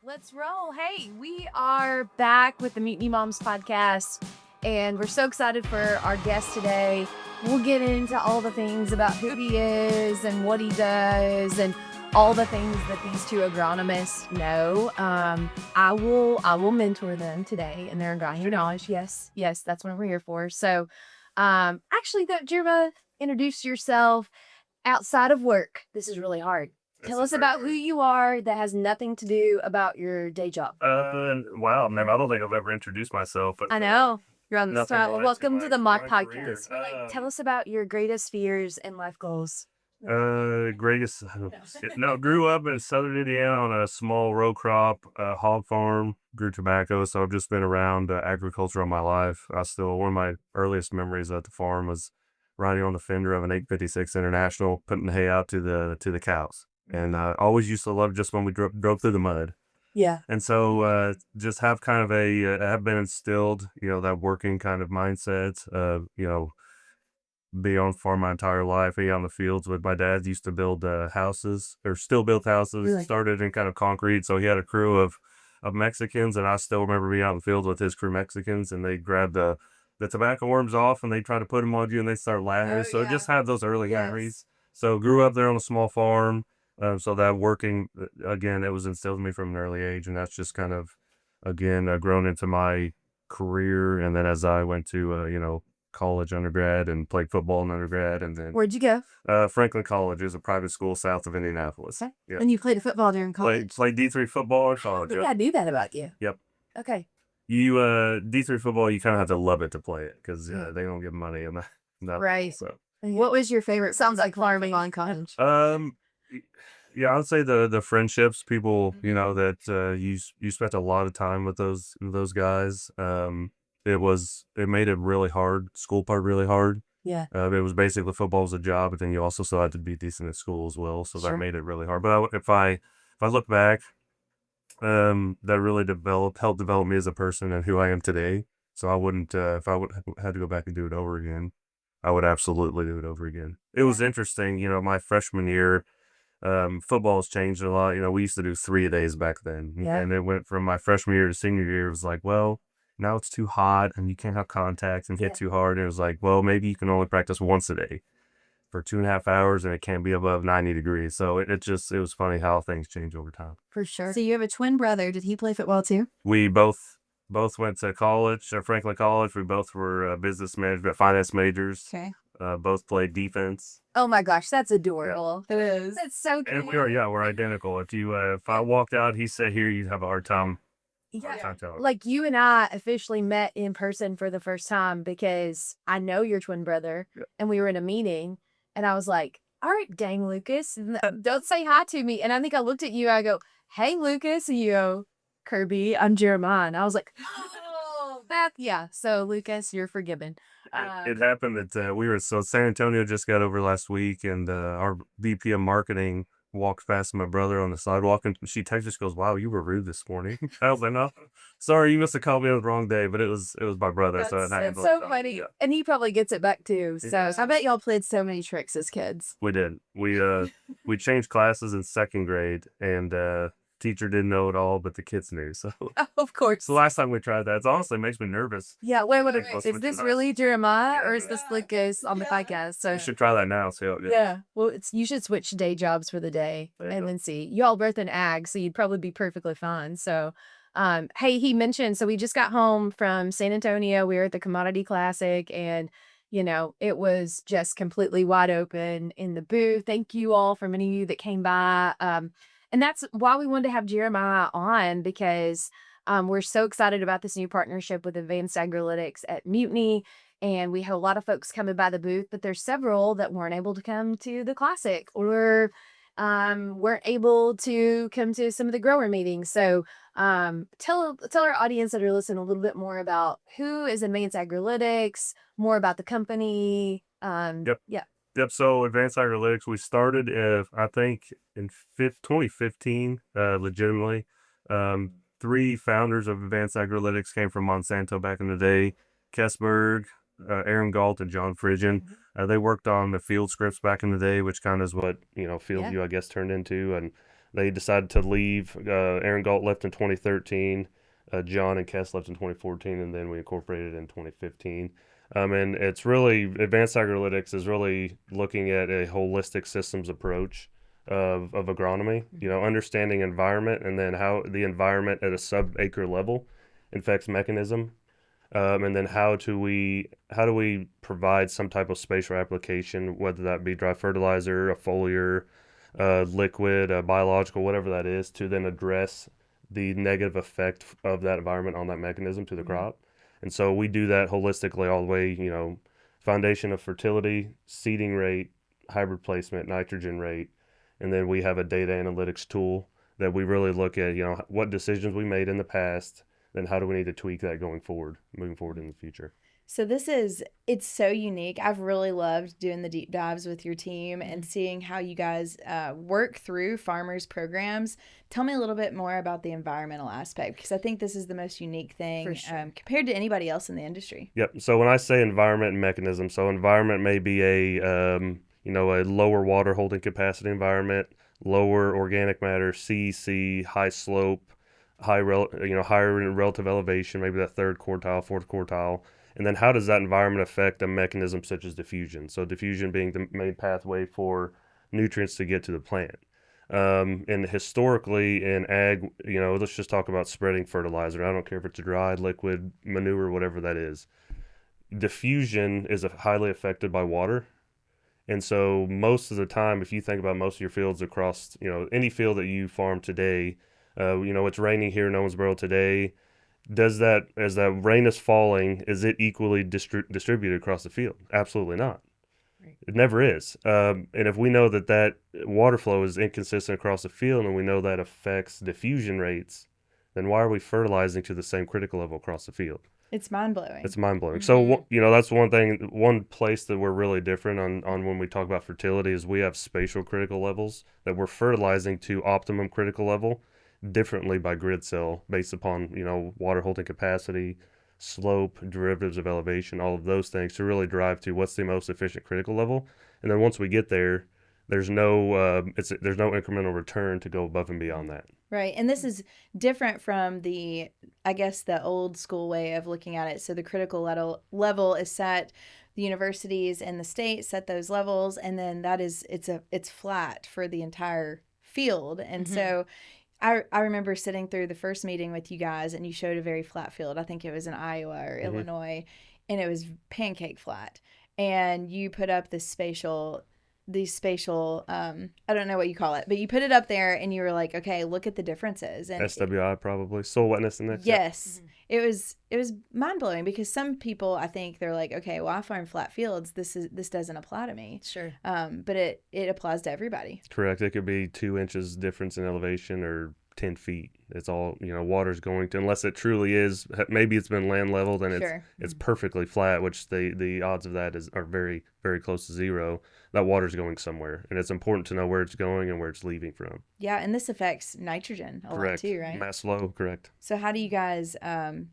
Let's roll. Hey, we are back with the Mutiny Moms podcast, and we're so excited for our guest today. We'll get into all the things about who he is and what he does and all the things that these two agronomists know. I will mentor them today in their agronomy knowledge. Yes, that's what we're here for. So, actually, though, Jirma, introduce yourself outside of work. This is really hard. Tell us about who you are that has nothing to do about your day job. Wow, I don't think I've ever introduced myself, but I know. You're on the nothing spot. related Welcome to to the Mock my career. Podcast. Tell us about your greatest fears and life goals. Greatest. No, grew up in southern Indiana on a small row crop hog farm, grew tobacco, so I've just been around agriculture all my life. One of my earliest memories at the farm was riding on the fender of an 856 International, putting the hay out to the cows. And I always used to love just when we drove through the mud. Yeah. And so just have kind of have been instilled, that working kind of mindset, be on farm my entire life, be on the fields with my dad. Used to build houses, or still built houses. Really? Started in kind of concrete, so he had a crew of Mexicans, and I still remember being out in the fields with his crew Mexicans, and they grab the tobacco worms off, and they try to put them on you, and they start laughing. Oh, So yeah. just had those early Yes. memories. So grew up there on a small farm, so that working again, it was instilled in me from an early age, and that's just kind of again grown into my career. And then as I went to college undergrad and played football in undergrad, and then Where'd you go? Franklin College is a private school south of Indianapolis. Okay. Yeah. And you played football during college. Played D3 football in I college. think I knew that about you. Yep. Okay. You D3 football, you kind of have to love it to play it because they don't give money and that. Right. So What was your favorite? Sounds like farming on college. yeah, I would say the friendships, people, that you spent a lot of time with those guys. It made it really hard, school part really hard. Yeah. It was basically football was a job, but then you also still had to be decent at school as well, so Sure. that made it really hard. But if I look back, that really helped develop me as a person and who I am today. So I wouldn't, if I would had to go back and do it over again, I would absolutely do it over again. It was interesting, my freshman year. Football's changed a lot. We used to do 3-a-days back then. Yeah. And it went from my freshman year to senior year. It was like, well, now it's too hot and you can't have contact and hit too hard. And it was like, well, maybe you can only practice once a day for 2.5 hours and it can't be above 90 degrees. So it was funny how things change over time. For sure. So you have a twin brother. Did he play football too? We both went to college, Franklin College. We both were business management, finance majors. Okay. Both played defense. Oh my gosh, that's adorable. Yeah. It is. That's so cute. And we're identical. If I walked out, he sat here, you'd have a hard time. Yeah. Like you and I officially met in person for the first time because I know your twin brother, and we were in a meeting, and I was like, all right, dang, Lucas, don't say hi to me. And I think I looked at you, I go, hey, Lucas, and you go, Kirby, I'm Jeremiah. And I was like, oh, Beth. Yeah. So Lucas, you're forgiven. It happened that San Antonio just got over last week, and our VP of marketing walked past my brother on the sidewalk, and she texted us, goes, wow, you were rude this morning. I was like, no, sorry, you must have called me on the wrong day, but it was my brother. That's so funny. Yeah. And he probably gets it back too. So I bet y'all played so many tricks as kids. We did. We changed classes in second grade, and teacher didn't know it all, but the kids knew. So of course. The last time we tried that, it honestly makes me nervous. Yeah, wait. Is this really Jeremiah or is this Lucas on the podcast? So you should try that now. See how it goes. Yeah. Well, you should switch day jobs for the day and then see. Y'all both in ag, so you'd probably be perfectly fine. So, hey, he mentioned. So we just got home from San Antonio. We were at the Commodity Classic, and it was just completely wide open in the booth. Thank you all for many of you that came by. And that's why we wanted to have Jeremiah on, because we're so excited about this new partnership with Advanced Agrilytics at Mutiny. And we had a lot of folks coming by the booth, but there's several that weren't able to come to the Classic or weren't able to come to some of the grower meetings. So tell our audience that are listening a little bit more about who is Advanced Agrilytics, more about the company. Yep. Yeah. Yep. So Advanced Agrilytics, we started, I think, in 2015, legitimately. 3 founders of Advanced Agrilytics came from Monsanto back in the day. Kessberg, Aaron Galt, and John Frigian. They worked on the field scripts back in the day, which kind of is what FieldView, I guess, turned into. And They decided to leave. Aaron Galt left in 2013. John and Kess left in 2014, and then we incorporated in 2015. And it's really advanced agrolytics is really looking at a holistic systems approach of agronomy. You know, understanding environment and then how the environment at a sub-acre level affects mechanism, and then how do we provide some type of spatial application, whether that be dry fertilizer, a foliar, liquid, biological, whatever that is, to then address the negative effect of that environment on that mechanism to the crop. And so we do that holistically all the way, you know, foundation of fertility, seeding rate, hybrid placement, nitrogen rate, and then we have a data analytics tool that we really look at, you know, what decisions we made in the past, then how do we need to tweak that moving forward in the future. So it's so unique. I've really loved doing the deep dives with your team and seeing how you guys work through farmers programs. Tell me a little bit more about the environmental aspect, because I think this is the most unique thing compared to anybody else in the industry. Yep. So when I say environment and mechanism, so environment may be a lower water holding capacity environment, lower organic matter, CEC, high slope, higher in relative elevation, maybe that third quartile, fourth quartile. And then how does that environment affect a mechanism such as diffusion? So diffusion being the main pathway for nutrients to get to the plant. And historically in ag, you know, let's just talk about spreading fertilizer. I don't care if it's dry, liquid, manure, whatever that is. Diffusion is highly affected by water. And so most of the time, if you think about most of your fields across, you know, any field that you farm today, you know, it's raining here in Owensboro today. As that rain is falling, is it equally distributed across the field? Absolutely not. Right. It never is. And if we know that water flow is inconsistent across the field, and we know that affects diffusion rates, then why are we fertilizing to the same critical level across the field? It's mind blowing. It's mind blowing. So, you know, that's one place that we're really different on when we talk about fertility is we have spatial critical levels that we're fertilizing to optimum critical level differently by grid cell based upon, you know, water holding capacity, slope, derivatives of elevation, all of those things to really drive to what's the most efficient critical level. And then once we get there, there's no incremental return to go above and beyond that. Right. And this is different from I guess, the old school way of looking at it. So the critical level is set, the universities and the state set those levels, and then it's flat for the entire field. And so I remember sitting through the first meeting with you guys, and you showed a very flat field. I think it was in Iowa or Illinois, and it was pancake flat. And you put up these spatial I don't know what you call it, but you put it up there and you were like, okay, look at the differences. And SWI probably soil wetness index. Yes. It was mind-blowing, because some people, I think, they're like, okay, well, I farm flat fields, this doesn't apply to me. Sure. But it applies to everybody. Correct. It could be 2 inches difference in elevation or 10 feet. It's all, you know, water's going to, unless it truly is, maybe it's been land leveled and it's perfectly flat, which the odds of that are very, very close to zero. That water's going somewhere, and it's important to know where it's going and where it's leaving from. Yeah, and this affects nitrogen a lot too, right? Mass flow, correct. So how do you guys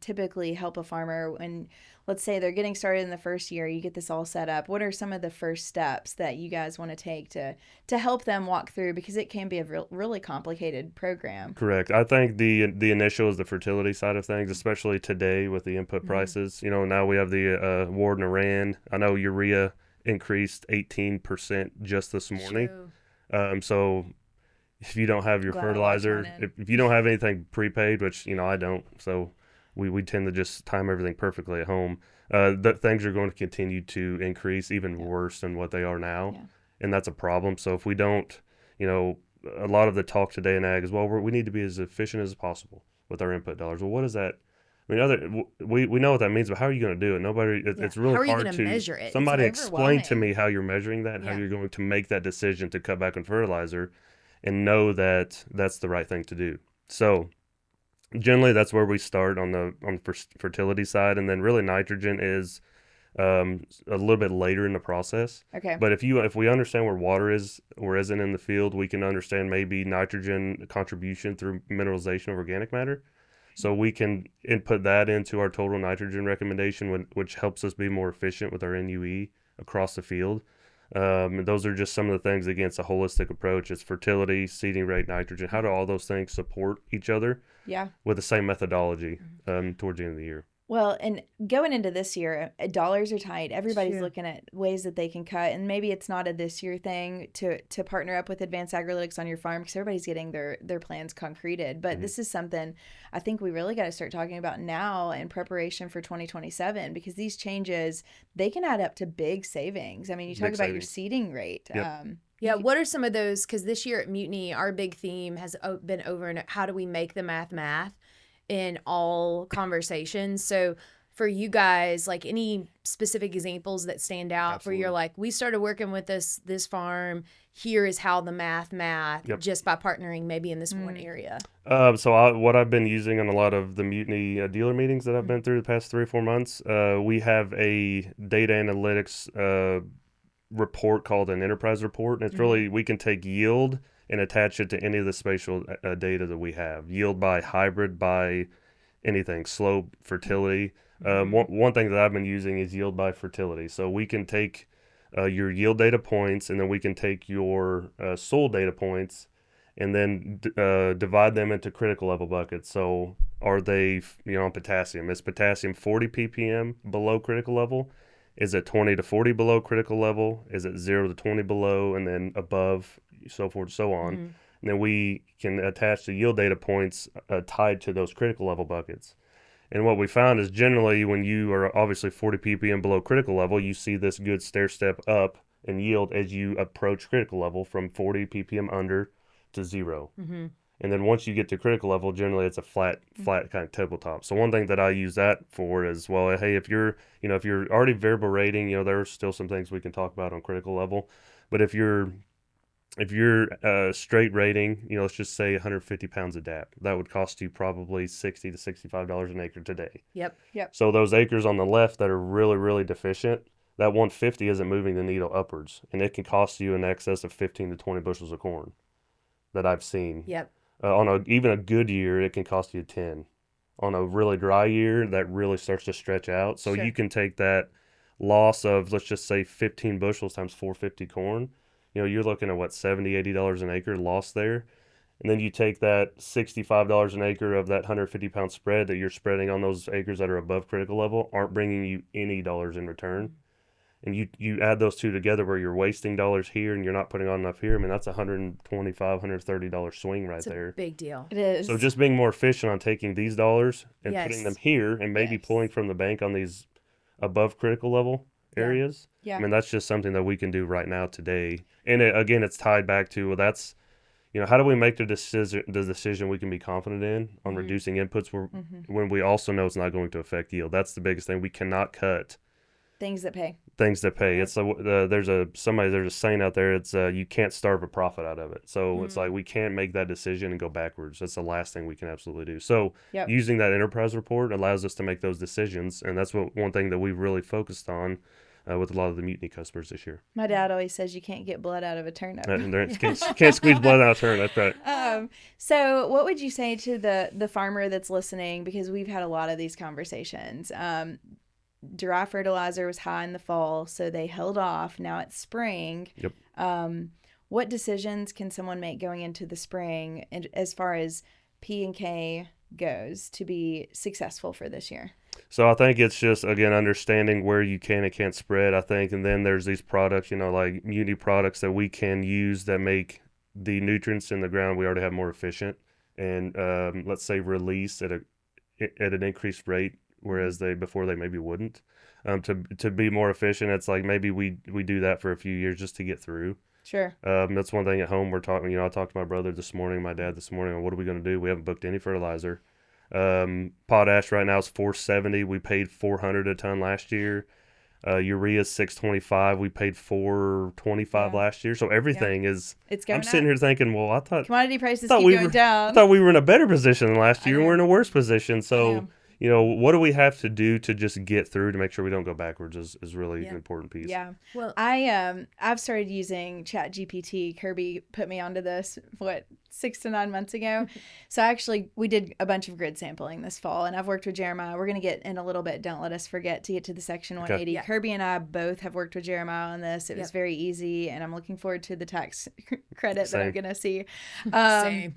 typically help a farmer when, let's say, they're getting started in the first year, you get this all set up? What are some of the first steps that you guys want to take to help them walk through? Because it can be a really complicated program. Correct. I think the initial is the fertility side of things, especially today with the input prices. You know, now we have the war in Iran. I know urea increased 18% just this morning. So if you don't have your fertilizer, if you don't have anything prepaid, which, you know, I don't, so we tend to just time everything perfectly at home, things are going to continue to increase even worse than what they are now. And that's a problem. So if we don't, you know, a lot of the talk today in ag is, well, we need to be as efficient as possible with our input dollars. Well, what is that? I mean, we know what that means, but how are you going to do it? It's really hard to. How are you going to measure it? Somebody explain to me how you're measuring that, how you're going to make that decision to cut back on fertilizer, and know that that's the right thing to do. So, generally, that's where we start on the fertility side, and then really nitrogen is a little bit later in the process. Okay. But if we understand where water is or isn't in the field, we can understand maybe nitrogen contribution through mineralization of organic matter. So we can input that into our total nitrogen recommendation, which helps us be more efficient with our NUE across the field. Those are just some of the things, again, it's a holistic approach. It's fertility, seeding rate, nitrogen. How do all those things support each other Yeah. with the same methodology towards the end of the year? Well, and going into this year, dollars are tight. Everybody's True. looking at ways that they can cut, and maybe it's not a this year thing to partner up with advanced agrilytics on your farm because everybody's getting their plans concreted. But this is something I think we really got to start talking about now in preparation for 2027 because these changes they can add up to big savings. I mean, you talk Big about your savings. seeding rate. Yep. Yeah, what are some of those? Because this year at Mutiny, our big theme has been over and how do we make the math in all conversations. So for you guys, like any specific examples that stand out where you're Absolutely. like, we started working with this farm. Here is how the math Yep. just by partnering maybe in this one area. What I've been using on a lot of the Mutiny dealer meetings that I've been through the past 3 or 4 months, we have a data analytics report called an enterprise report. And it's really, we can take yield and attach it to any of the spatial data that we have. Yield by hybrid, by anything, slope, fertility. One thing that I've been using is yield by fertility. So we can take your yield data points, and then we can take your soil data points, and then divide them into critical level buckets. So are they, on potassium? Is potassium 40 ppm below critical level? Is it 20 to 40 below critical level? Is it 0 to 20 below, and then above, so forth and so on? And then we can attach the yield data points tied to those critical level buckets. And what we found is generally when you are obviously 40 ppm below critical level, you see this good stair step up in yield as you approach critical level from 40 ppm under to 0. And then once you get to critical level, generally it's a flat kind of tabletop. So one thing that I use that for is, well, hey, if you're already variable rating, there's still some things we can talk about on critical level. But if you're straight rating, let's just say 150 pounds of DAP, that would cost you probably $60 to $65 an acre today. Yep. So those acres on the left that are really, really deficient, that 150 isn't moving the needle upwards, and it can cost you in excess of 15 to 20 bushels of corn that I've seen. Yep. On even a good year, it can cost you 10. On a really dry year, that really starts to stretch out. So Sure. you can take that loss of, let's just say 15 bushels times 450 corn. You're looking at what, $70, $80 an acre loss there. And then you take that $65 an acre of that 150 pound spread that you're spreading on those acres that are above critical level, aren't bringing you any dollars in return. And you add those two together where you're wasting dollars here and you're not putting on enough here. I mean, that's $125, $130 swing right It's a there. big deal. It is. So just being more efficient on taking these dollars and putting them Yes. here and maybe Yes. pulling from the bank on these above critical level areas. Yeah. I mean, that's just something that we can do right now today. And again, it's tied back to, well, that's, how do we make the decision we can be confident in on reducing inputs when we also know it's not going to affect yield? That's the biggest thing. We cannot cut Things that pay. It's there's a saying out there. It's you can't starve a profit out of it. So it's like we can't make that decision and go backwards. That's the last thing we can absolutely do. So using that enterprise report allows us to make those decisions, and that's one thing that we've really focused on with a lot of the Mutiny customers this year. My dad always says you can't get blood out of a turnip. Can't squeeze blood out of a turnip. That's right. So what would you say to the farmer that's listening? Because we've had a lot of these conversations. Dry fertilizer was high in the fall, so they held off. Now it's spring. Yep. What decisions can someone make going into the spring as far as P&K goes to be successful for this year? So I think it's just, again, understanding where you can and can't spread, I think. And then there's these products, like Mutiny products that we can use that make the nutrients in the ground we already have more efficient and, let's say, release at an increased rate, whereas before they maybe wouldn't. To be more efficient, it's like maybe we do that for a few years just to get through. Sure. That's one thing at home we're talking, I talked to my brother this morning, my dad this morning, on what are we going to do? We haven't booked any fertilizer. Potash right now is $470. We paid $400 a ton last year. Urea is $625. We paid $425 last year. So everything is. It's going I'm sitting here thinking, well, I thought commodity prices keep going down. I thought we were in a better position than last year, and we're in a worse position. So what do we have to do to just get through to make sure we don't go backwards is really an important piece. Yeah. Well, I've started using ChatGPT. Kirby put me onto this, 6 to 9 months ago. So actually, we did a bunch of grid sampling this fall, and I've worked with Jeremiah. We're going to get in a little bit. Don't let us forget to get to the Section 180. Yeah. Kirby and I both have worked with Jeremiah on this. It was very easy, and I'm looking forward to the tax credit that I'm going to see. Same.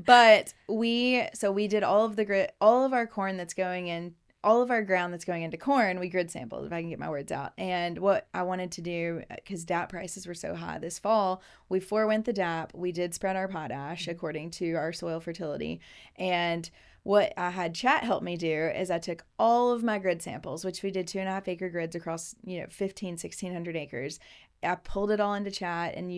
But we did all of our corn that's going in, all of our ground that's going into corn, we grid sampled, if I can get my words out. And what I wanted to do, because DAP prices were so high this fall, we forewent the DAP. We did spread our potash according to our soil fertility. And what I had Chat help me do is I took all of my grid samples, which we did 2.5 acre grids across, 1,600 acres. I pulled it all into Chat, and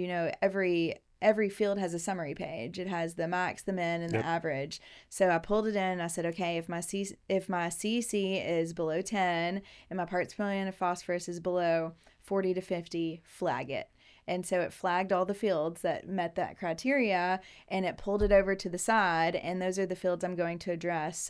every field has a summary page. It has the max, the min, and the average. So I pulled it in and I said, okay, if my CC is below 10 and my parts per million of phosphorus is below 40 to 50, flag it. And so it flagged all the fields that met that criteria, and it pulled it over to the side. And those are the fields I'm going to address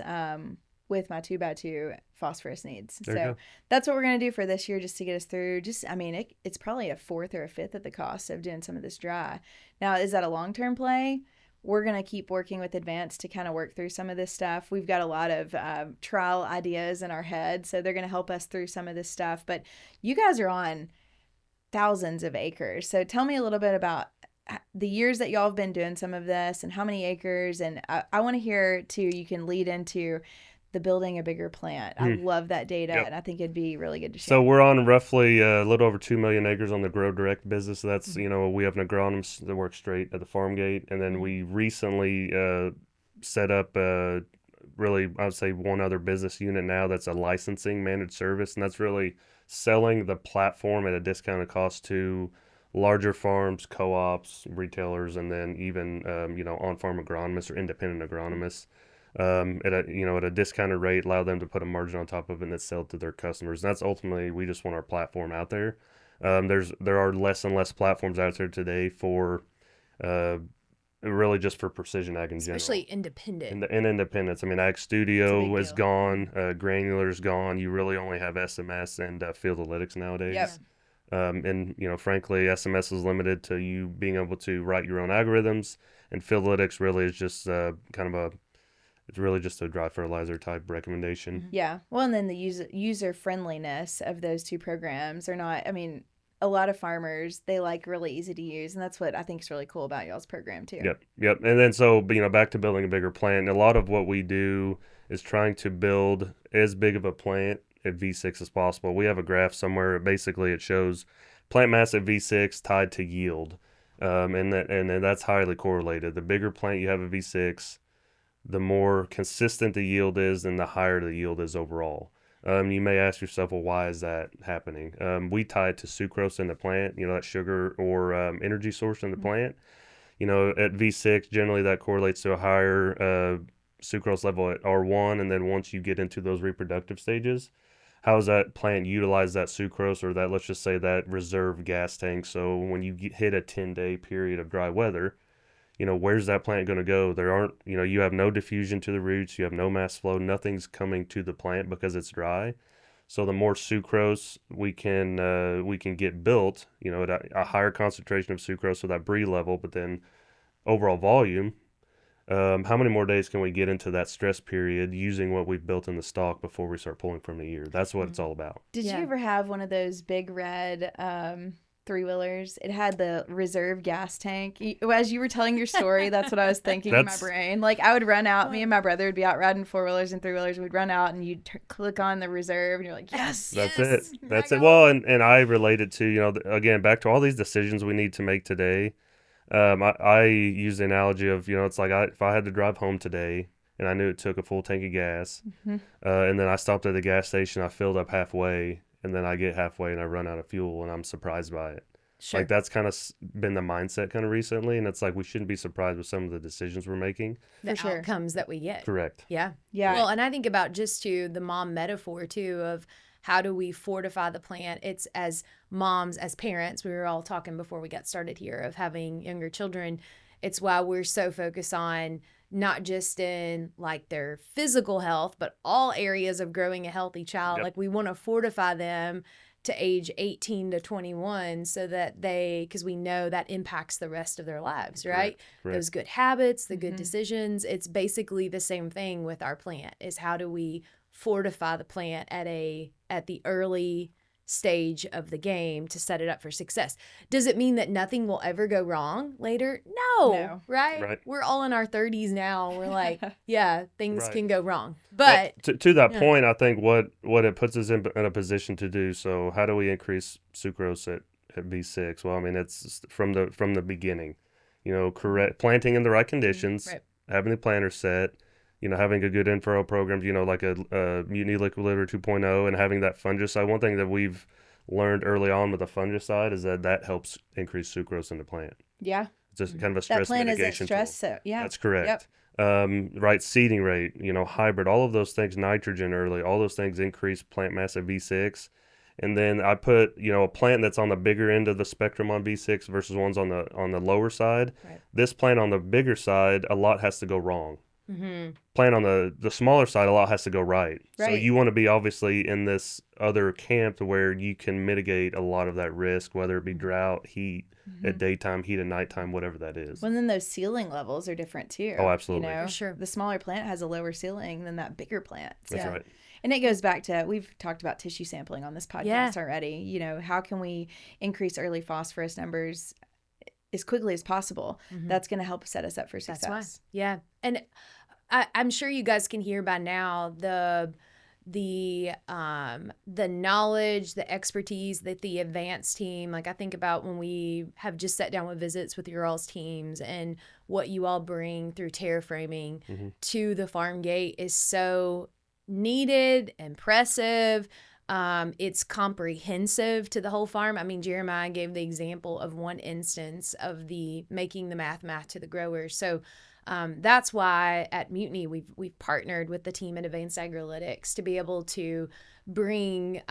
with my 2x2 phosphorus needs. So that's what we're going to do for this year, just to get us through. It's probably a fourth or a fifth of the cost of doing some of this dry. Now, is that a long-term play? We're going to keep working with Advanced to kind of work through some of this stuff. We've got a lot of trial ideas in our head, so they're going to help us through some of this stuff. But you guys are on thousands of acres. So tell me a little bit about the years that y'all have been doing some of this and how many acres. And I want to hear, too, you can lead into the building a bigger plant. I love that data, and I think it'd be really good to share. So we're on roughly a little over 2 million acres on the Grow Direct business. That's, we have an agronomist that works straight at the farm gate. And then we recently set up really, I would say, one other business unit now that's a licensing managed service. And that's really selling the platform at a discounted cost to larger farms, co-ops, retailers, and then even, on-farm agronomists or independent agronomists. At a discounted rate, allow them to put a margin on top of it and then sell it to their customers. And that's ultimately, we just want our platform out there. There are less and less platforms out there today for really just for precision ag in general. Especially independent. And independence. I mean, Ag Studio is gone. Granular's gone. You really only have SMS and Field Analytics nowadays. Yep. And, frankly, SMS is limited to you being able to write your own algorithms. And Field Analytics really is just it's really just a dry fertilizer type recommendation. Yeah. Well, and then the user friendliness of those two programs are not, a lot of farmers, they like really easy to use. And that's what I think is really cool about y'all's program too. Yep. And then so, back to building a bigger plant. A lot of what we do is trying to build as big of a plant at V6 as possible. We have a graph somewhere. Basically, it shows plant mass at V6 tied to yield. And that's highly correlated. The bigger plant you have at V6, the more consistent the yield is and the higher the yield is overall. You may ask yourself, well, why is that happening? We tie it to sucrose in the plant, that sugar or energy source in the plant. At V6, generally that correlates to a higher sucrose level at R1. And then once you get into those reproductive stages, how does that plant utilize that sucrose or that, let's just say, that reserve gas tank? So when you hit a 10-day period of dry weather, where's that plant going to go? There aren't, you have no diffusion to the roots. You have no mass flow. Nothing's coming to the plant because it's dry. So the more sucrose we can get built, at a higher concentration of sucrose, so that brie level, but then overall volume, how many more days can we get into that stress period using what we've built in the stock before we start pulling from the ear? That's what it's all about. Did you ever have one of those big red three-wheelers? It had the reserve gas tank. As you were telling your story, that's what I was thinking in my brain. Like, I would run out, me and my brother would be out riding four-wheelers and three-wheelers, and we'd run out and you'd click on the reserve and you're like, yes, that's it. That's it. Well, and I related to, again, back to all these decisions we need to make today. I use the analogy of, it's like if I had to drive home today and I knew it took a full tank of gas, and then I stopped at the gas station, I filled up halfway, and then I get halfway and I run out of fuel and I'm surprised by it. Sure. Like, that's kind of been the mindset kind of recently. And it's like, we shouldn't be surprised with some of the decisions we're making. The outcomes that we get. Correct. Yeah. Well, and I think about just the mom metaphor too of how do we fortify the plant? It's as moms, as parents, we were all talking before we got started here of having younger children. It's why we're so focused on not just in like their physical health, but all areas of growing a healthy child. Yep. Like, we want to fortify them to age 18 to 21 so that because we know that impacts the rest of their lives, right? Correct. Those good habits, the good Mhm. decisions. It's basically the same thing with our plant, is how do we fortify the plant at the early stage of the game to set it up for success. Does it mean that nothing will ever go wrong later? No. Right? Right. We're all in our 30s now. We're like, yeah, things Right. can go wrong. Well, But to that yeah. point, I think what it puts us in a position to do. So how do we increase sucrose at V6? Well, I mean, it's from the beginning, correct planting in the right conditions, Right. having the planter set, having a good in-furrow program, like a Mutiny Liquid Litter 2.0, and having that fungicide. One thing that we've learned early on with the fungicide is that helps increase sucrose in the plant. Yeah. It's just Mhm. kind of a That stress plant isn't mitigation tool. stressed, so yeah. That's correct. Yep. Right seeding rate, hybrid, all of those things, nitrogen early, all those things increase plant mass at V6. And then I put, a plant that's on the bigger end of the spectrum on V6 versus ones on the lower side. Right. This plant on the bigger side, a lot has to go wrong. Mm-hmm. Plant on the smaller side, a lot has to go right. So Right. you want to be obviously in this other camp to where you can mitigate a lot of that risk, whether it be drought, heat at daytime, heat at nighttime, whatever that is. Well, then those ceiling levels are different too. Oh, absolutely. You know, For sure. the smaller plant has a lower ceiling than that bigger plant. That's So- right. And it goes back to, we've talked about tissue sampling on this podcast Yeah. already. How can we increase early phosphorus numbers as quickly as possible? Mhm. That's going to help set us up for success. That's why. Yeah. And I'm sure you guys can hear by now the knowledge, the expertise that the advanced team, like I think about when we have just sat down with visits with your all's teams and what you all bring through terraframing to the farm gate is so needed, impressive. It's comprehensive to the whole farm. I mean, Jeremiah gave the example of one instance of the making the math to the growers. So that's why at Mutiny we've partnered with the team at Advanced Agrolytics to be able to bring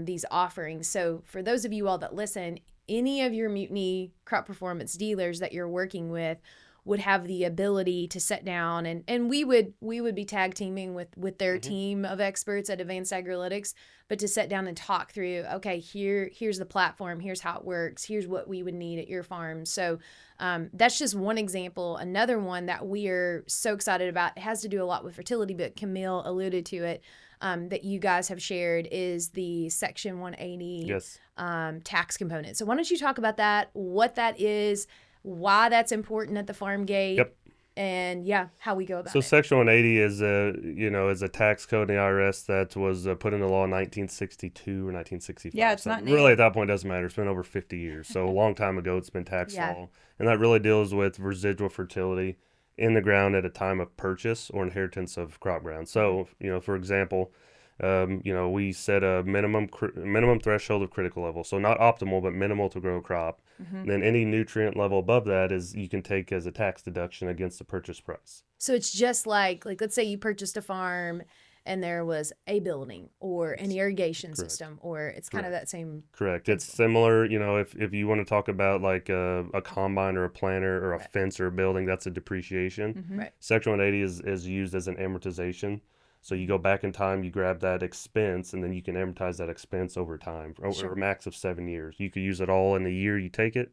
these offerings. So for those of you all that listen, any of your Mutiny crop performance dealers that you're working with would have the ability to sit down and we would be tag teaming with their team of experts at Advanced Agrolytics, but to sit down and talk through, okay, here's the platform, here's how it works, here's what we would need at your farm. So that's just one example. Another one that we are so excited about, it has to do a lot with fertility, but Camille alluded to it, that you guys have shared is the Section 180 Yes. Tax component. So why don't you talk about that, what that is, why that's important at the farm gate, Yep. and how we go about So it. Section 180 is a tax code in the IRS that was put into law in 1962 or 1965. Yeah, it's so not new. really at that point it doesn't matter. It's been over 50 years. So a long time ago it's been tax Yeah. law. And that really deals with residual fertility in the ground at a time of purchase or inheritance of crop ground. So, for example, we set a minimum threshold of critical level. So not optimal, but minimal to grow a crop. Mhm. Then any nutrient level above that is you can take as a tax deduction against the purchase price. So it's just like let's say you purchased a farm and there was a building or an irrigation Correct. system, or it's kind of that same. Correct. It's similar, if you want to talk about like a combine or a planter or a fence or a building, that's a depreciation. Mhm. Right. Section 180 is used as an amortization. So you go back in time, you grab that expense, and then you can amortize that expense over time, over a max of 7 years. You could use it all in the year you take it,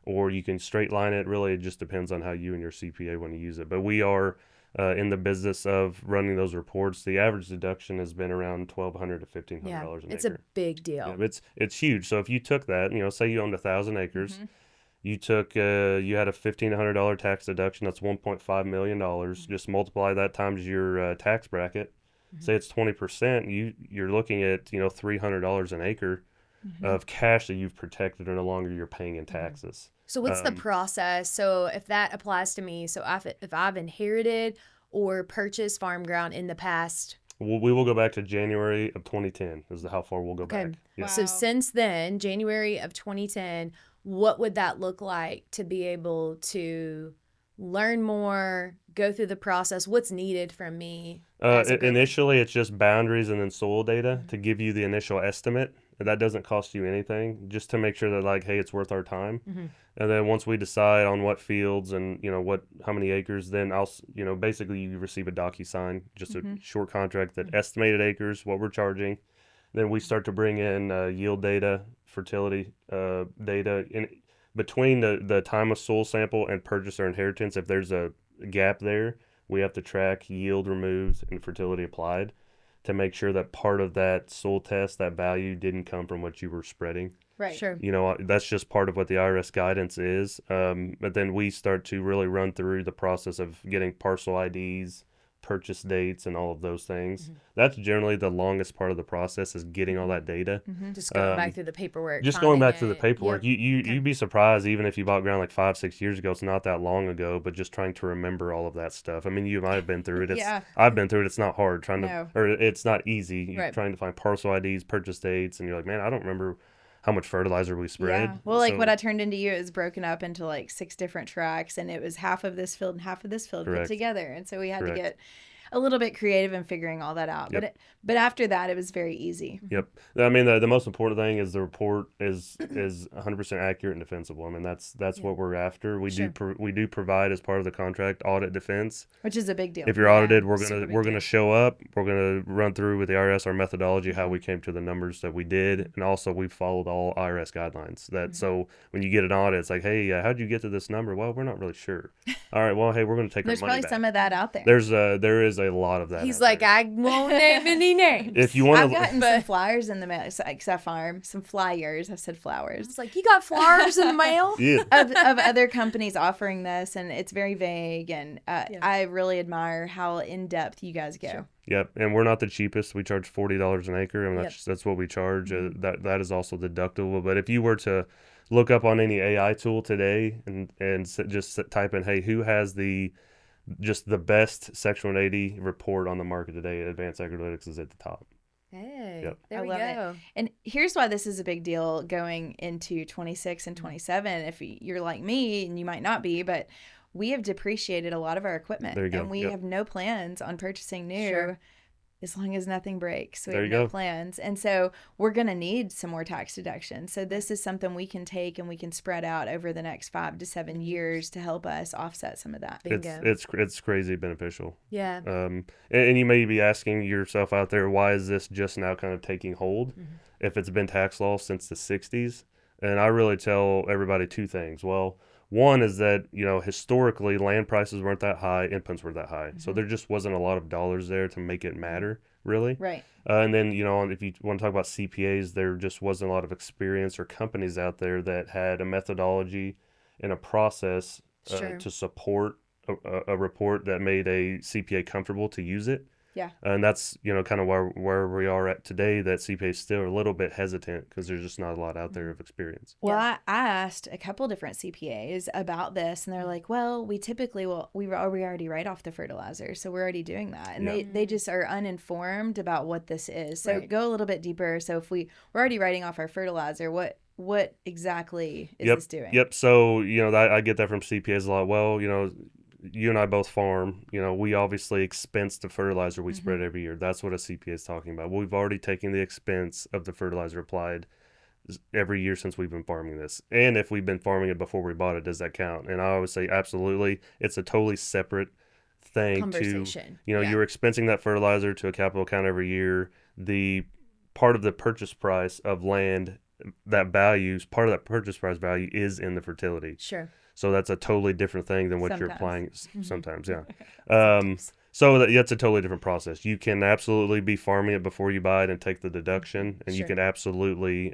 or you can straight line it. Really, it just depends on how you and your CPA want to use it. But we are in the business of running those reports. The average deduction has been around $1,200 to $1,500 an It's acre. a big deal. Yeah, it's huge. So if you took that, say you owned 1,000 acres, you took you had a $1,500 tax deduction. That's $1.5 million. Just multiply that times your tax bracket. Say it's 20%. You're looking at $300 an acre of cash that you've protected, or no longer you're paying in taxes. So what's the process? So if that applies to me, so if I've inherited or purchased farm ground in the past. We will go back to January of 2010 is how far we'll go Okay. back. Yeah. So since then, January of 2010, what would that look like to be able to learn more, go through the process? What's needed from me? Initially, it's just boundaries and then soil data to give you the initial estimate. That doesn't cost you anything, just to make sure that hey, it's worth our time. And then once we decide on what fields and how many acres, then I'll basically you receive a DocuSign, just a short contract that estimated acres, what we're charging, Then we start to bring in yield data, fertility data. In between the time of soil sample and purchase or inheritance, if there's a gap there, we have to track yield removed and fertility applied to make sure that part of that soil test, that value, didn't come from what you were spreading. Right. Sure. That's just part of what the IRS guidance is. But then we start to really run through the process of getting parcel IDs, purchase dates, and all of those things. That's generally the longest part of the process, is getting all that data. Just going back through the paperwork. Just going finding back through the it. paperwork. Yep. You'd be surprised, even if you bought ground like 5-6 years ago. It's not that long ago, but just trying to remember all of that stuff. I mean, you might have been through it. Yeah. I've been through it. It's not hard No. or it's not easy. You're Right. trying to find parcel IDs, purchase dates, and you're like, man, I don't remember how much fertilizer we spread. Yeah. Well, like So- what I turned into you, it was broken up into like 6 different tracks, and it was half of this field and half of this field Correct. put together. And so we had Correct. to get a little bit creative in figuring all that out. Yep. But after that, it was very easy. Yep. I mean, the most important thing is the report is 100% accurate and defensible. I mean, that's what we're after. We Sure. do provide, as part of the contract, audit defense. Which is a big deal. If you're audited, we're super gonna big we're gonna deal. show up. We're gonna run through with the IRS our methodology, how we came to the numbers that we did, and also we followed all IRS guidelines. So when you get an audit, it's like, hey, how'd you get to this number? Well, we're not really sure. All right, well, hey, we're gonna take There's our money probably back. some of that out there. There is a lot of that. He's out like, there. I won't name any names. If you want I've to, gotten some flyers in the mail. Because I farm some flyers. I said flowers. It's like, you got flowers in the mail? yeah. of other companies offering this, and it's very vague, and I really admire how in depth you guys go. Sure. Yep, and we're not the cheapest. We charge $40 an acre, and Yep. that's what we charge. That is also deductible. But if you were to look up on any AI tool today and just type in, hey, who has the best Section 180 report on the market today, Advanced Agrilytics is at the top. Hey, Yep. there I we love it. go. And here's why this is a big deal going into 26 and 27. If you're like me, and you might not be, but we have depreciated a lot of our equipment. There you go. And we Yep. have no plans on purchasing new. Sure. As long as nothing breaks. We There have you no go. plans. And so we're going to need some more tax deduction. So this is something we can take and we can spread out over the next 5 to 7 years to help us offset some of that. Bingo. It's crazy beneficial. Yeah. And you may be asking yourself out there, why is this just now kind of taking hold? If it's been tax law since the 60s? And I really tell everybody 2 things. Well, one is that, historically land prices weren't that high, inputs weren't that high. So there just wasn't a lot of dollars there to make it matter, really. Right. And then, if you want to talk about CPAs, there just wasn't a lot of experience or companies out there that had a methodology and a process Sure. to support a report that made a CPA comfortable to use it. Yeah. And that's, kind of where we are at today, that CPA is still a little bit hesitant because there's just not a lot out there of experience. Well, I asked a couple different CPAs about this, and they're like, well, we typically we already write off the fertilizer, so we're already doing that. And they just are uninformed about what this is. So Right. go a little bit deeper. So if we're already writing off our fertilizer, what exactly is this doing? Yep. So, I get that from CPAs a lot. Well, you and I both farm. We obviously expense the fertilizer we spread every year. That's what a CPA is talking about. Well, we've already taken the expense of the fertilizer applied every year since we've been farming this. And if we've been farming it before we bought it, does that count? And I always say absolutely. It's a totally separate thing Conversation. to, you're expensing that fertilizer to a capital account every year. The part of the purchase price of land, part of that purchase price value is in the fertility. Sure. So that's a totally different thing than what you're Sometimes. applying sometimes, yeah. So that's a totally different process. You can absolutely be farming it before you buy it and take the deduction, and you Sure. can absolutely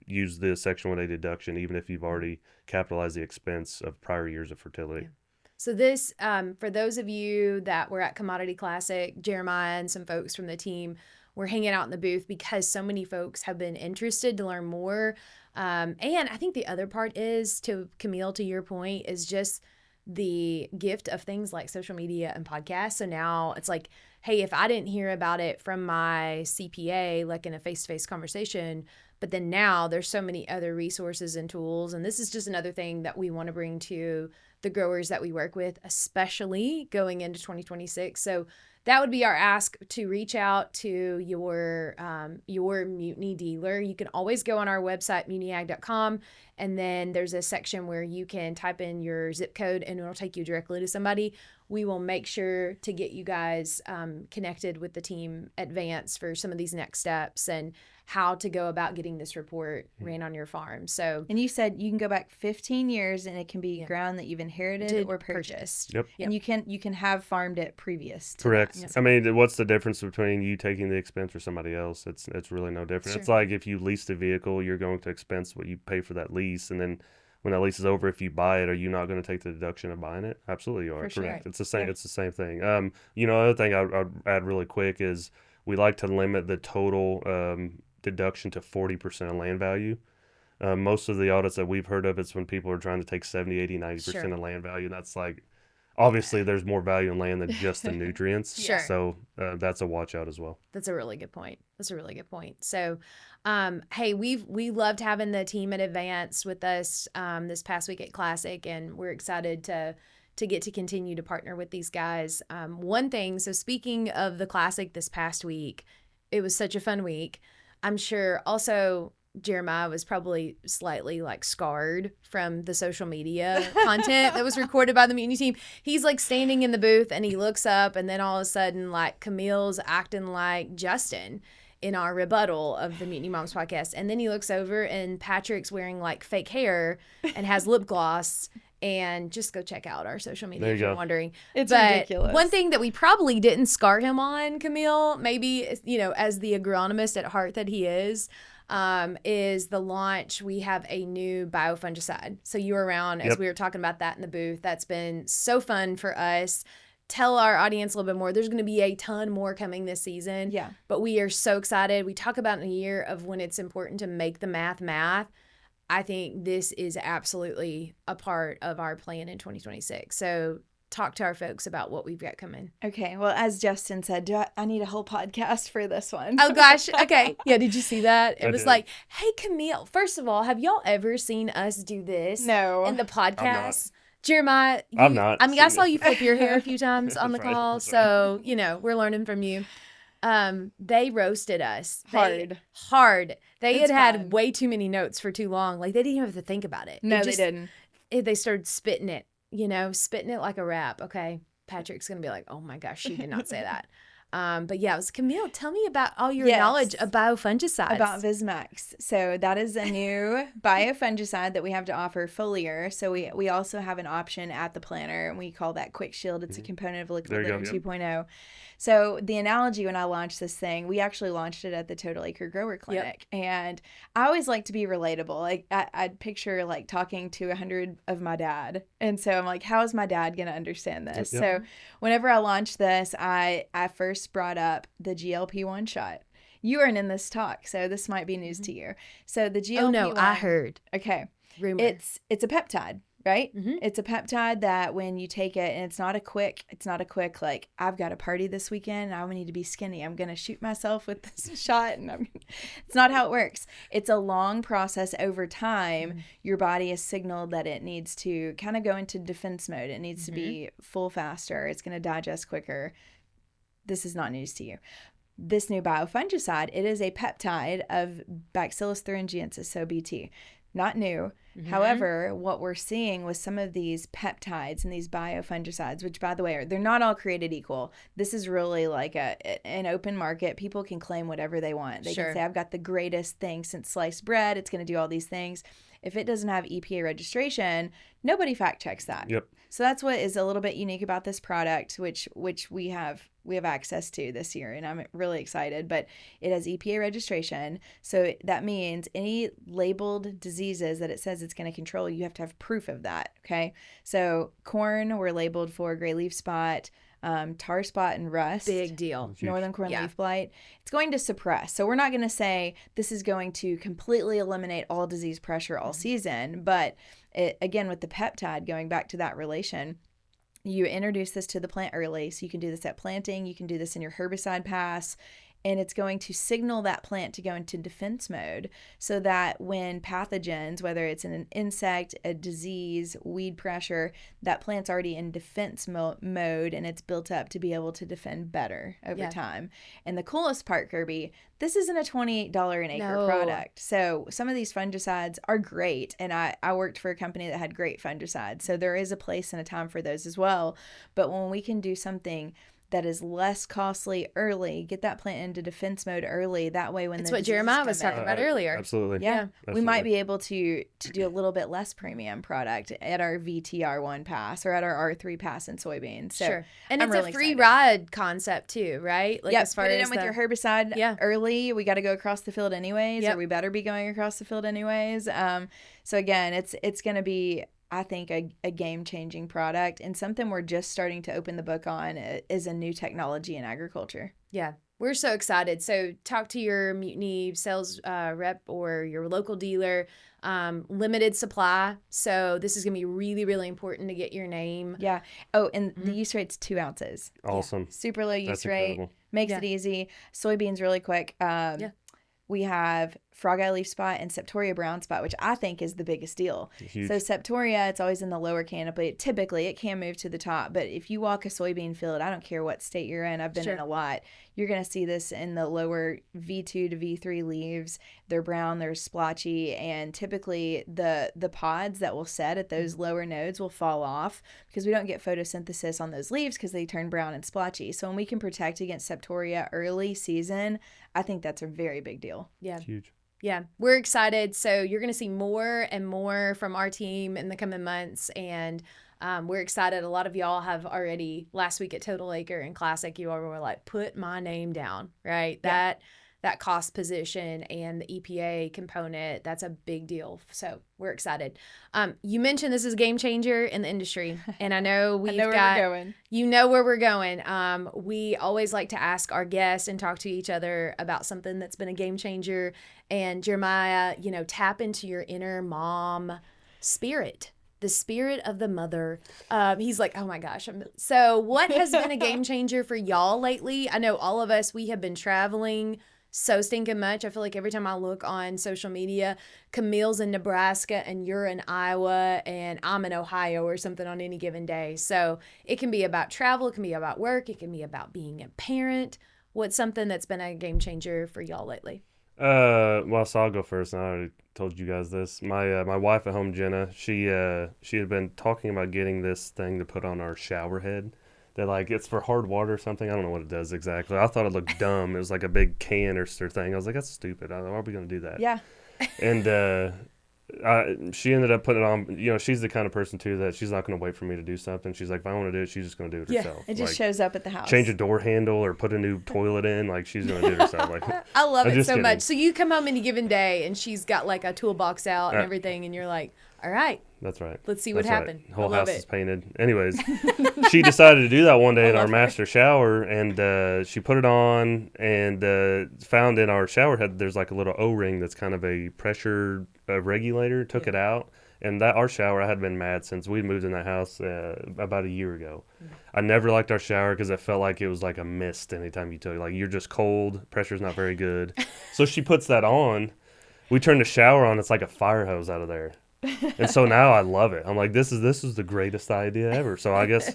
use the Section 180 deduction even if you've already capitalized the expense of prior years of fertility. So this, for those of you that were at Commodity Classic, Jeremiah and some folks from the team were hanging out in the booth because so many folks have been interested to learn more. And I think the other part is, to Camille, to your point, is just the gift of things like social media and podcasts. So now it's like, hey, if I didn't hear about it from my CPA, like in a face-to-face conversation, but then now there's so many other resources and tools. And this is just another thing that we want to bring to the growers that we work with, especially going into 2026. So that would be our ask, to reach out to your Mutiny dealer. You can always go on our website, mutinyag.com, and then there's a section where you can type in your zip code and it'll take you directly to somebody. we will make sure to get you guys connected with the team Advance for some of these next steps and how to go about getting this report ran on your farm. So, and you said you can go back 15 years and it can be Yeah. ground that you've inherited Did or purchased. Yep. And you can have farmed it previous to Correct. that. I mean, what's the difference between you taking the expense or somebody else? It's really no different. Sure. It's like if you lease the vehicle, you're going to expense what you pay for that lease, and then when that lease is over, if you buy it, are you not going to take the deduction of buying it? Absolutely, you are. For sure. Correct. It's the same. Yeah. It's the same thing. Other thing I'd add really quick is we like to limit the total deduction to 40% of land value. Most of the audits that we've heard of, it's when people are trying to take 70, 80, 90% Sure. of land value. And that's like, obviously, there's more value in land than just the nutrients. Sure. So that's a watch out as well. That's a really good point. So, hey, we loved having the team at Advance with us this past week at Classic, and we're excited to get to continue to partner with these guys. One thing, so speaking of the Classic this past week, it was such a fun week. I'm sure also Jeremiah was probably slightly like scarred from the social media content that was recorded by the Mutiny team. He's like standing in the booth and he looks up, and then all of a sudden like Camille's acting like Justin in our rebuttal of the Mutiny Moms podcast. And then he looks over and Patrick's wearing like fake hair and has lip gloss. And just go check out our social media if you're wondering. It's but ridiculous. One thing that we probably didn't scar him on, Camille, maybe, as the agronomist at heart that he is the launch. We have a new biofungicide. So you were around as we were talking about that in the booth. That's been so fun for us. Tell our audience a little bit more. There's going to be a ton more coming this season. Yeah. But we are so excited. We talk about in a year of when it's important to make the math. I think this is absolutely a part of our plan in 2026. So talk to our folks about what we've got coming. Okay. Well, as Justin said, I need a whole podcast for this one. Oh, gosh. Okay. Yeah. Did you see that? It was did. like, hey, Camille, first of all, have y'all ever seen us do this No. in the podcast? Jeremiah, I've not I mean, I seen saw it. you flip your hair a few times on the That's right, call. that's So, we're learning from you. They roasted us. Hard. They It's had fine. way too many notes for too long. Like, they didn't even have to think about it. No, It they just- didn't. They started spitting it, spitting it like a rap. Okay. Patrick's going to be like, oh my gosh, she did not say that. But yeah, it was Camille. Tell me about all your Yes. knowledge of biofungicides. About Vismax. So that is a new biofungicide that we have to offer foliar. So we also have an option at the planter, and we call that Quick Shield. It's a component of Liquid There you Litter go, 2.0. So the analogy when I launched this thing, we actually launched it at the Total Acre Grower Clinic. And I always like to be relatable. Like I'd picture like talking to 100 of my dad. And so I'm like, how is my dad going to understand this? Yep. So whenever I launched this, I first brought up the GLP-1 shot. You weren't in this talk, so this might be news to you. So the GLP-1. Oh no, I heard. Okay. Rumor. It's a peptide, right? Mhm. It's a peptide that when you take it, and it's not a quick like, I've got a party this weekend and I need to be skinny. I'm going to shoot myself with this shot. And it's not how it works. It's a long process. Over time, your body has signaled that it needs to kind of go into defense mode. It needs to be full faster. It's going to digest quicker. This is not news to you. This new biofungicide, it is a peptide of Bacillus thuringiensis, so BT. Not new. However, what we're seeing with some of these peptides and these biofungicides, which by the way, they're not all created equal. This is really like an open market. People can claim whatever they want. They Sure. can say, I've got the greatest thing since sliced bread. It's going to do all these things. If it doesn't have EPA registration, nobody fact checks that. Yep. So that's what is a little bit unique about this product, which we have access to this year, and I'm really excited. But it has EPA registration, so that means any labeled diseases that it says it's going to control, you have to have proof of that. Okay, so corn, we're labeled for gray leaf spot, tar spot, and rust. Big deal. Huge. Northern corn Yeah. leaf blight. It's going to suppress. So we're not going to say this is going to completely eliminate all disease pressure all season. But again, with the peptide, going back to that relation, you introduce this to the plant early. So you can do this at planting. You can do this in your herbicide pass. and it's going to signal that plant to go into defense mode so that when pathogens, whether it's an insect, a disease, weed pressure, that plant's already in defense mode and it's built up to be able to defend better over time. And the coolest part, Kirby, this isn't a $28 an acre product. So some of these fungicides are great. And I worked for a company that had great fungicides. So there is a place and a time for those as well. But when we can do something that is less costly early, get that plant into defense mode early. That way when That's the what Jeremiah was talking about earlier. Absolutely. Yeah. Absolutely. We might be able to do a little bit less premium product at our VTR1 pass or at our R3 pass in soybeans. So sure. And I'm it's really a free excited. ride concept too, right? Like as far put it as in with your herbicide early. We got to go across the field anyways, or we better be going across the field anyways. So again, it's going to be, I think, a game-changing product, and something we're just starting to open the book on is a new technology in agriculture. Yeah, we're so excited. So talk to your Mutiny sales rep or your local dealer. Limited supply, so this is going to be really, really important to get your name. Yeah. Oh, and the use rate's 2 ounces. Awesome. Yeah. Super low use That's rate. incredible. Makes it easy. Soybeans really quick. We have frog eye leaf spot and Septoria brown spot, which I think is the biggest deal. Huge. So Septoria, it's always in the lower canopy. Typically, it can move to the top, but if you walk a soybean field, I don't care what state you're in, I've been in a lot, you're going to see this in the lower V2 to V3 leaves. They're brown, they're splotchy, and typically the pods that will set at those lower nodes will fall off because we don't get photosynthesis on those leaves because they turn brown and splotchy. So when we can protect against Septoria early season, I think that's a very big deal. Yeah. It's huge. Yeah, we're excited. So you're going to see more and more from our team in the coming months, and we're excited. A lot of y'all have already, last week at Total Acre and Classic, you all were like, put my name down, right? Yeah. That cost position and the EPA component, that's a big deal. So we're excited. You mentioned this is a game changer in the industry, and I know we've where got, we're going. You know where we're going. We always like to ask our guests and talk to each other about something that's been a game changer. And Jeremiah, tap into your inner mom spirit. The spirit of the mother. He's like, oh my gosh. So what has been a game changer for y'all lately? I know all of us, we have been traveling so stinking much. I feel like every time I look on social media, Camille's in Nebraska and you're in Iowa and I'm in Ohio or something on any given day. So it can be about travel. It can be about work. It can be about being a parent. What's something that's been a game changer for y'all lately? Well, so I'll go first. I already told you guys this. My wife at home, Jenna, she had been talking about getting this thing to put on our shower head. That it's for hard water or something. I don't know what it does exactly. I thought it looked dumb. It was like a big canister thing. I was like, that's stupid. Why are we going to do that? Yeah. And she ended up putting it on. She's the kind of person too that she's not going to wait for me to do something. She's like, if I want to do it, she's just going to do it herself. It just shows up at the house. Change a door handle or put a new toilet in. She's going to do it herself. I love it so kidding. much. So you come home any given day and she's got a toolbox out and everything, and you're like, all right. That's right. Let's see what happened. Right. Whole I love house it. is painted. Anyways, she decided to do that one day in our master shower, and she put it on and found in our shower head there's a little O-ring that's kind of a pressure regulator. Took it out, and our shower, I had been mad since we moved in that house about a year ago. I never liked our shower because it felt like it was like a mist anytime you took it. You're just cold. Pressure's not very good. So she puts that on. We turn the shower on. It's like a fire hose out of there. And so now I love it. I'm like, this is the greatest idea ever. So I guess,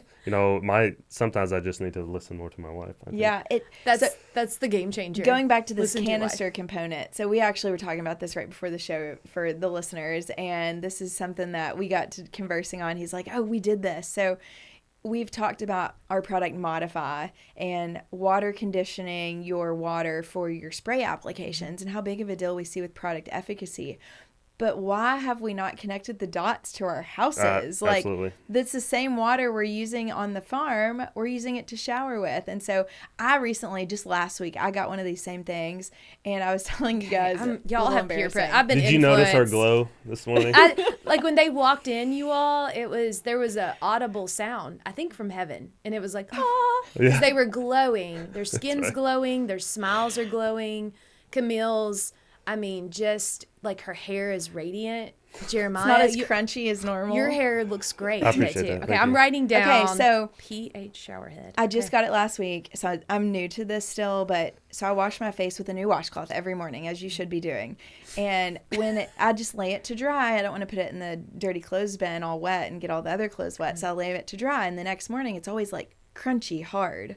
sometimes I just need to listen more to my wife. I think. Yeah. That's the game changer. Going back to this Listen to your canister component. So we actually were talking about this right before the show for the listeners. And this is something that we got to conversing on. He's like, oh, we did this. So we've talked about our product Modify and water conditioning your water for your spray applications and how big of a deal we see with product efficacy. But why have we not connected the dots to our houses? Absolutely. That's the same water we're using on the farm. We're using it to shower with. And so I recently, just last week, I got one of these same things. And I was telling you guys. Y'all have peer pressure. I've been Did you notice our glow this morning? When they walked in, you all, there was a audible sound, I think from heaven. And it was like, ah. Because they were glowing. Their skin's glowing. Their smiles are glowing. Camille's, just her hair is radiant. Jeremiah, It's not as crunchy as normal. your hair looks great I today appreciate too. that. Okay, Thank I'm you. writing down. Okay, so pH showerhead. I just got it last week, so I'm new to this still, but so I wash my face with a new washcloth every morning, as you should be doing. And I just lay it to dry. I don't want to put it in the dirty clothes bin all wet and get all the other clothes wet, so I lay it to dry. And the next morning, it's always like crunchy hard.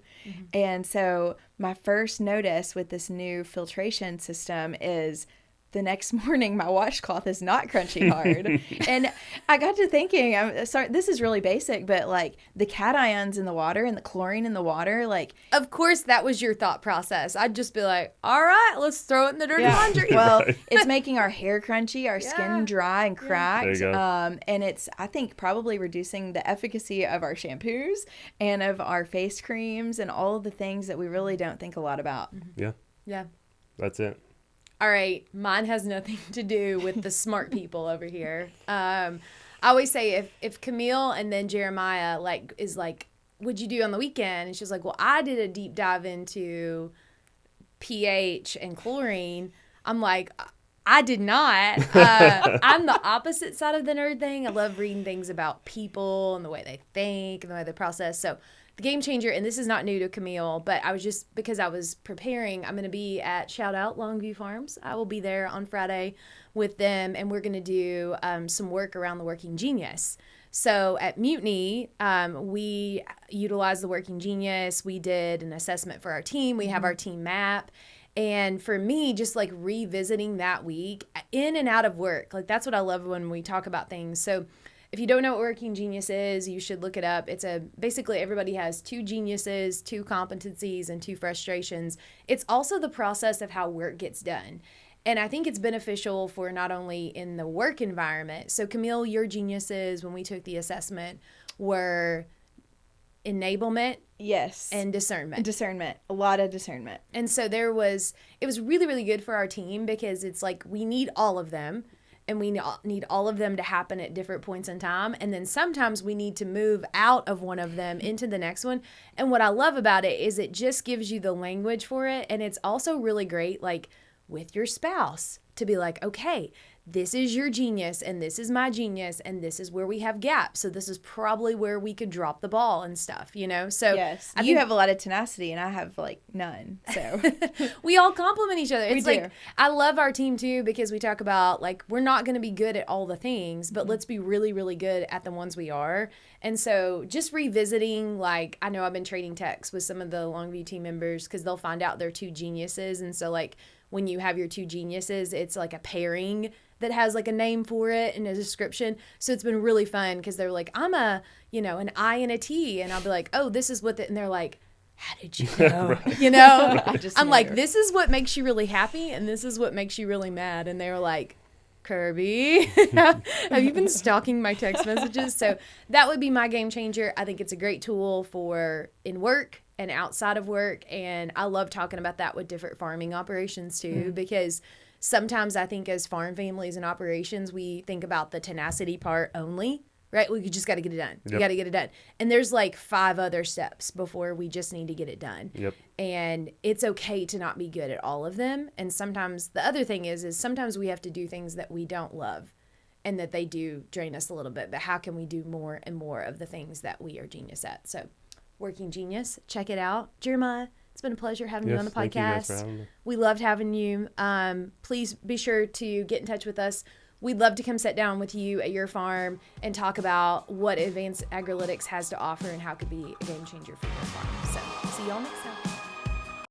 And so my first notice with this new filtration system is the next morning my washcloth is not crunchy hard. And I got to thinking, I'm sorry, this is really basic, but like the cations in the water and the chlorine in the water, like, Of course, that was your thought process. I'd just be like, all right, let's throw it in the dirty laundry. well, it's making our hair crunchy, our skin dry and cracked. There you go. And it's, I think, probably reducing the efficacy of our shampoos and of our face creams and all of the things that we really don't think a lot about. Yeah, Yeah. that's it. All right, mine has nothing to do with the smart people over here. I always say if Camille and then Jeremiah is like, what'd you do on the weekend? And she's like, well, I did a deep dive into pH and chlorine. I'm like, I did not. I'm the opposite side of the nerd thing. I love reading things about people and the way they think and the way they process. So the game changer, and this is not new to Camille, but I was just, because I was preparing, I'm going to be at shout out Longview Farms. I will be there on Friday with them, and we're going to do some work around the Working Genius. So at Mutiny, we utilize the Working Genius. We did an assessment for our team. We have our team map. And for me, just like revisiting that week in and out of work, like that's what I love when we talk about things. So if you don't know what Working Genius is, you should look it up. It's basically everybody has 2 geniuses, 2 competencies, and 2 frustrations. It's also the process of how work gets done. And I think it's beneficial for not only in the work environment. So Camille, your geniuses when we took the assessment were enablement, Yes. and discernment. Discernment. A lot of discernment. And so it was really, really good for our team because it's like we need all of them. And we need all of them to happen at different points in time. And then sometimes we need to move out of one of them into the next one. And what I love about it is it just gives you the language for it. And it's also really great, like with your spouse, to be like, okay, this is your genius and this is my genius and this is where we have gaps. So this is probably where we could drop the ball and stuff, you know? So yes, you have a lot of tenacity and I have like none. So we all complement each other. It's We like, do. I love our team too, because we talk about like, we're not going to be good at all the things, but let's be really, really good at the ones we are. And so just revisiting, like, I know I've been trading texts with some of the Longview team members because they'll find out they're 2 geniuses. And so like when you have your 2 geniuses, it's like a pairing that has like a name for it and a description. So it's been really fun because they're like, I'm an I and a T. And I'll be like, oh, this is what and they're like, how did you know? You know, I'm like, this is what makes you really happy. And this is what makes you really mad. And they were like, Kirby, have you been stalking my text messages? So that would be my game changer. I think it's a great tool for in work and outside of work. And I love talking about that with different farming operations too, because sometimes I think as farm families and operations, we think about the tenacity part only, right? We just got to get it done. Yep. You got to get it done. And there's like 5 other steps before we just need to get it done. Yep. And it's okay to not be good at all of them. And sometimes the other thing is sometimes we have to do things that we don't love and that they do drain us a little bit. But how can we do more and more of the things that we are genius at? So Working Genius, check it out. Jeremiah, it's been a pleasure having you on the Thank you guys for podcast. having me. We loved having you. Please be sure to get in touch with us. We'd love to come sit down with you at your farm and talk about what advanced agrilytics has to offer and how it could be a game changer for your farm. So see y'all next time.